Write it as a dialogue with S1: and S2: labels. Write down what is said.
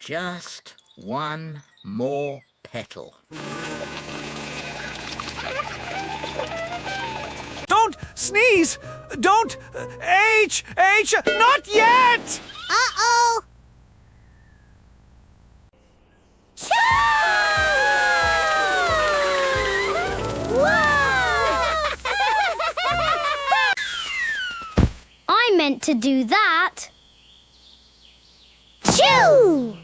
S1: Just one more petal.
S2: Don't sneeze! Don't! Not yet!
S3: Uh-oh! I meant to do that. Choo!